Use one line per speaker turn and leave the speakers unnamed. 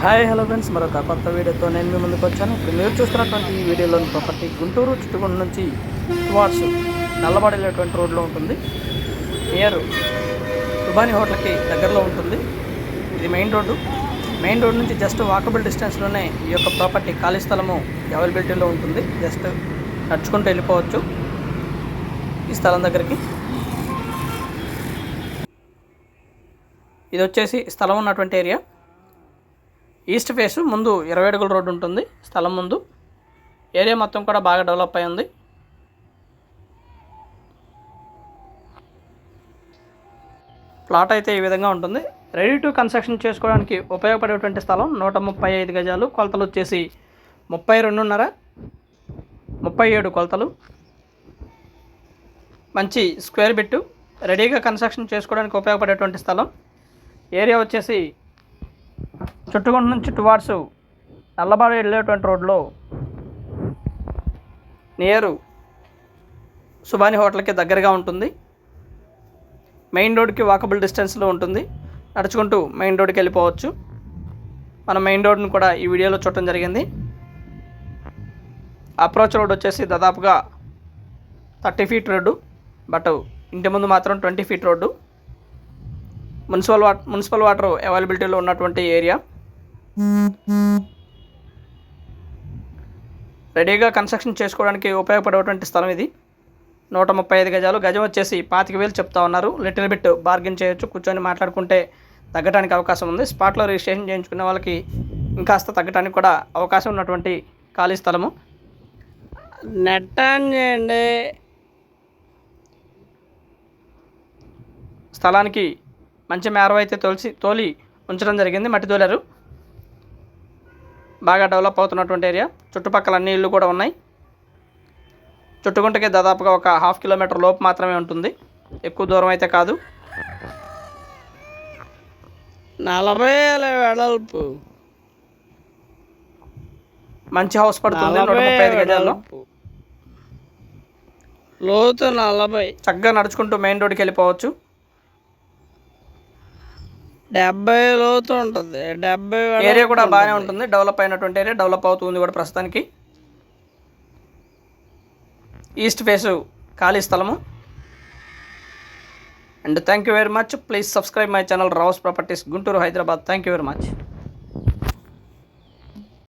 Hi hello friends, మరొక కొత్త వీడియోతో నేను మీ ముందుకు వచ్చాను. ఇప్పుడు మీరు చూస్తున్నటువంటి ఈ వీడియోలోని ప్రాపర్టీ గుంటూరు చుట్టుకొండ నుంచి టువార్డ్స్ నల్లబాడు వెళ్ళేటువంటి రోడ్లో ఉంటుంది. నియర్ దుబాని హోటల్కి దగ్గరలో ఉంటుంది. ఇది మెయిన్ రోడ్డు నుంచి జస్ట్ వాకబుల్ డిస్టెన్స్లోనే ఈ యొక్క ప్రాపర్టీ ఖాళీ స్థలము అవైలబిలిటీలో ఉంటుంది. జస్ట్ నడుచుకుంటూ వెళ్ళిపోవచ్చు ఈ స్థలం దగ్గరికి. ఇది వచ్చేసి స్థలం ఉన్నటువంటి ఏరియా. ఈస్ట్ ఫేస్ ముందు 20 అడుగుల రోడ్డు ఉంటుంది స్థలం ముందు. ఏరియా మొత్తం కూడా బాగా డెవలప్ అయి ఉంది. ప్లాట్ అయితే ఈ విధంగా ఉంటుంది. రెడీ టు కన్స్ట్రక్షన్ చేసుకోవడానికి ఉపయోగపడేటువంటి స్థలం. 135 గజాలు. కొలతలు వచ్చేసి 32.5, 37 కొలతలు. మంచి స్క్వేర్ బిట్టు. రెడీగా కన్స్ట్రక్షన్ చేసుకోవడానికి ఉపయోగపడేటువంటి స్థలం. ఏరియా వచ్చేసి చుట్టుకొండ నుంచి టువార్డ్స్ నల్లబాడు వెళ్ళేటువంటి రోడ్లో నియర్ సుబాని హోటల్కి దగ్గరగా ఉంటుంది. మెయిన్ రోడ్కి వాకబుల్ డిస్టెన్స్లో ఉంటుంది. నడుచుకుంటూ మెయిన్ రోడ్కి వెళ్ళిపోవచ్చు. మనం మెయిన్ రోడ్ని కూడా ఈ వీడియోలో చూడటం జరిగింది. అప్రోచ్ రోడ్ వచ్చేసి దాదాపుగా 30 ఫీట్ రోడ్డు, బట్ ఇంటి ముందు మాత్రం 20 ఫీట్ రోడ్డు. మున్సిపల్ వాటర్ అవైలబిలిటీలో ఉన్నటువంటి ఏరియా. రెడీగా కన్స్ట్రక్షన్ చేసుకోవడానికి ఉపయోగపడేటువంటి స్థలం ఇది. 135 గజాలు. గజం వచ్చేసి 25,000 చెప్తా ఉన్నారు. లిటిల్ బిట్ బార్గెన్ చేయొచ్చు. కూర్చొని మాట్లాడుకుంటే తగ్గడానికి అవకాశం ఉంది. స్పాట్లో రిజిస్ట్రేషన్ చేయించుకునే వాళ్ళకి ఇంకాస్త తగ్గడానికి కూడా అవకాశం ఉన్నటువంటి ఖాళీ స్థలము. నెట్ ఆన్ చేయండి. స్థలానికి మంచి మేర అయితే తోలి ఉంచడం జరిగింది. మట్టి తోలారు. బాగా డెవలప్ అవుతున్నటువంటి ఏరియా. చుట్టుపక్కల అన్ని ఇళ్ళు కూడా ఉన్నాయి. చుట్టుకుంటకి దాదాపుగా ఒక 1/2 కిలోమీటర్ లోపు మాత్రమే ఉంటుంది. ఎక్కువ దూరం అయితే కాదు.
40 ఏళ్ళ వెడల్పు.
మంచి హౌస్ పడుతుంది. 135 గజాల్లో.
లోతు 40.
చక్కగా నడుచుకుంటూ మెయిన్ రోడ్కి వెళ్ళిపోవచ్చు.
70 లోతు ఉంటుంది. 70
ఏరియా కూడా బాగానే ఉంటుంది. డెవలప్ అయినటువంటి ఏరియా. డెవలప్ అవుతుంది కూడా ప్రస్తుతానికి. ఈస్ట్ ఫేసు ఖాళీ స్థలము. And thank you very much. Please subscribe my channel Rao's properties Guntur, Hyderabad. Thank you very much.